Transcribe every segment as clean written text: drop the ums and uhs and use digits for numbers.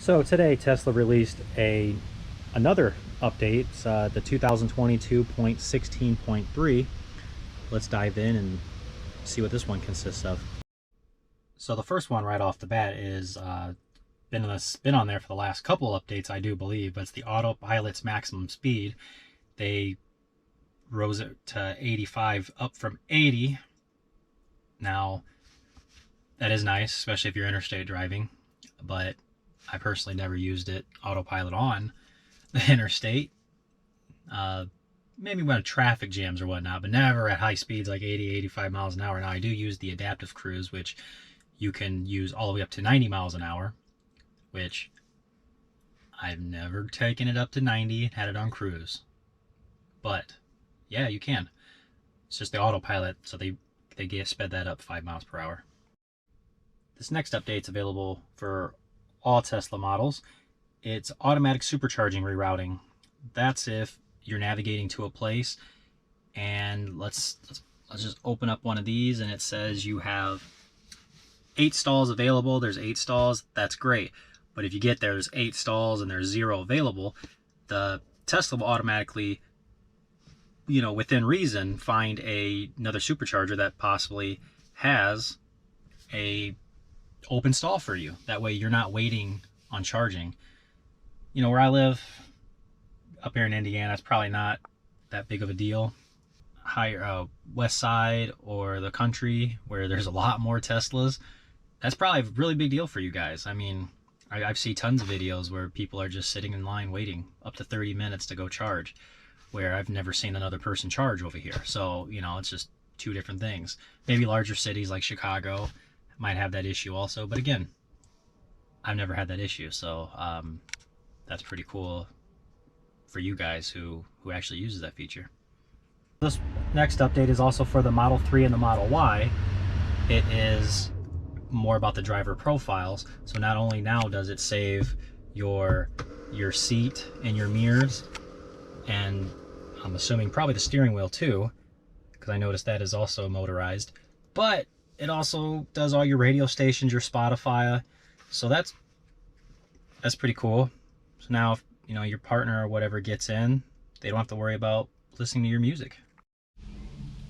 So today Tesla released another update, the 2022.16.3. Let's dive in and see what this one consists of. So the first one right off the bat is been on there for the last couple updates, I do believe, but it's the autopilot's maximum speed. They rose it to 85 up from 80. Now that is nice, especially if you're interstate driving, but I personally never used it autopilot on the interstate. Maybe when traffic jams or whatnot, but never at high speeds like 80, 85 miles an hour. Now I do use the adaptive cruise, which you can use all the way up to 90 miles an hour, which I've never taken it up to 90 and had it on cruise. But yeah, you can. It's just the autopilot, so they sped that up 5 miles per hour. This next update's available for all Tesla models. It's automatic supercharging rerouting. That's if you're navigating to a place, and let's just open up one of these, and it says you have 8 stalls available. There's 8 stalls. That's great. But if you get there's 8 stalls and there's 0 available, the Tesla will automatically, within reason, find another supercharger that possibly has a open stall for you. That way you're not waiting on charging. Where I live up here in Indiana, it's probably not that big of a deal. Higher west side or the country where there's a lot more Teslas, that's probably a really big deal for you guys. I mean, I've seen tons of videos where people are just sitting in line waiting up to 30 minutes to go charge, where I've never seen another person charge over here. So, it's just two different things. Maybe larger cities like Chicago might have that issue also, but again, I've never had that issue, so that's pretty cool for you guys who actually uses that feature. This next update is also for the Model 3 and the Model Y. It is more about the driver profiles. So not only now does it save your seat and your mirrors, and I'm assuming probably the steering wheel too, because I noticed that is also motorized, but it also does all your radio stations, your Spotify. So that's pretty cool. So now if your partner or whatever gets in, they don't have to worry about listening to your music.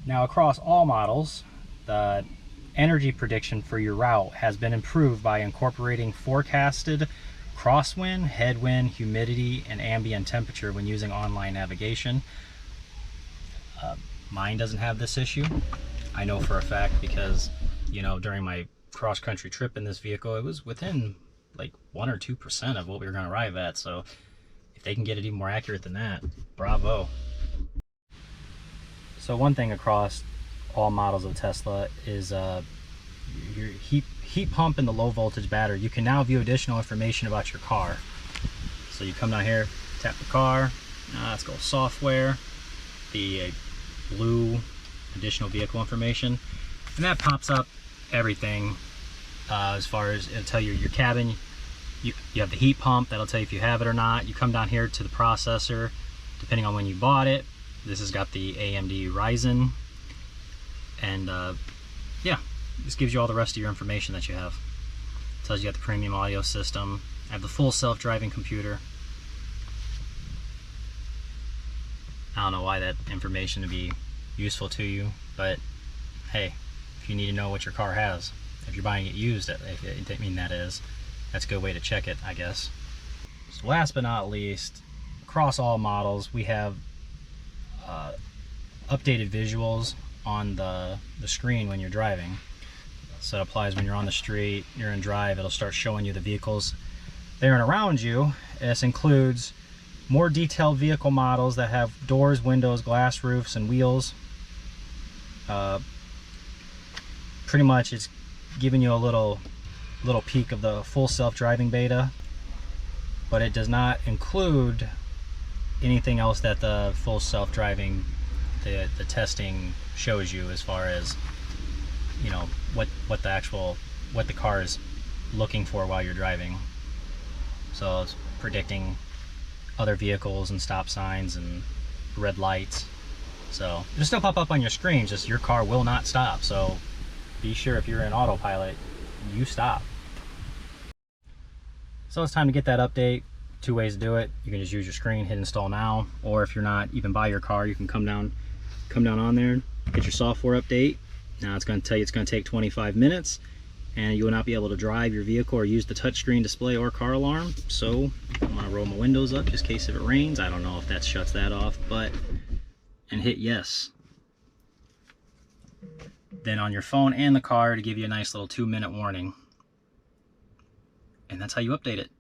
Now across all models, the energy prediction for your route has been improved by incorporating forecasted crosswind, headwind, humidity, and ambient temperature when using online navigation. Mine doesn't have this issue. I know for a fact because, during my cross-country trip in this vehicle, it was within like 1 or 2% of what we were going to arrive at. So if they can get it even more accurate than that, bravo. So one thing across all models of Tesla is your heat pump and the low voltage battery. You can now view additional information about your car. So you come down here, tap the car, let's go software, the blue additional vehicle information, and that pops up everything as far as it'll tell you your cabin. You have the heat pump, that'll tell you if you have it or not. You come down here to the processor, depending on when you bought it. This has got the AMD Ryzen, and yeah, this gives you all the rest of your information that you have. It tells you got the premium audio system. I have the full self-driving computer. I don't know why that information would be useful to you, but hey, if you need to know what your car has, if you're buying it used, that's a good way to check it, I guess. So last but not least, across all models, we have updated visuals on the screen when you're driving. So it applies when you're on the street, you're in drive, it'll start showing you the vehicles there and around you. This includes more detailed vehicle models that have doors, windows, glass roofs, and wheels. Pretty much it's giving you a little peek of the full self-driving beta, but it does not include anything else that the full self-driving, the testing shows you as far as what the car is looking for while you're driving. So it's predicting other vehicles and stop signs and red lights. So it'll still pop up on your screen, just your car will not stop. So be sure if you're in autopilot, you stop. So it's time to get that update. Two ways to do it. You can just use your screen, hit install now, or if you're not even by your car, you can come down on there, get your software update. Now it's going to tell you it's going to take 25 minutes, and you will not be able to drive your vehicle or use the touchscreen display or car alarm. So I'm going to roll my windows up just in case if it rains. I don't know if that shuts that off, and hit yes. Then on your phone and the car to give you a nice little 2-minute warning. And that's how you update it.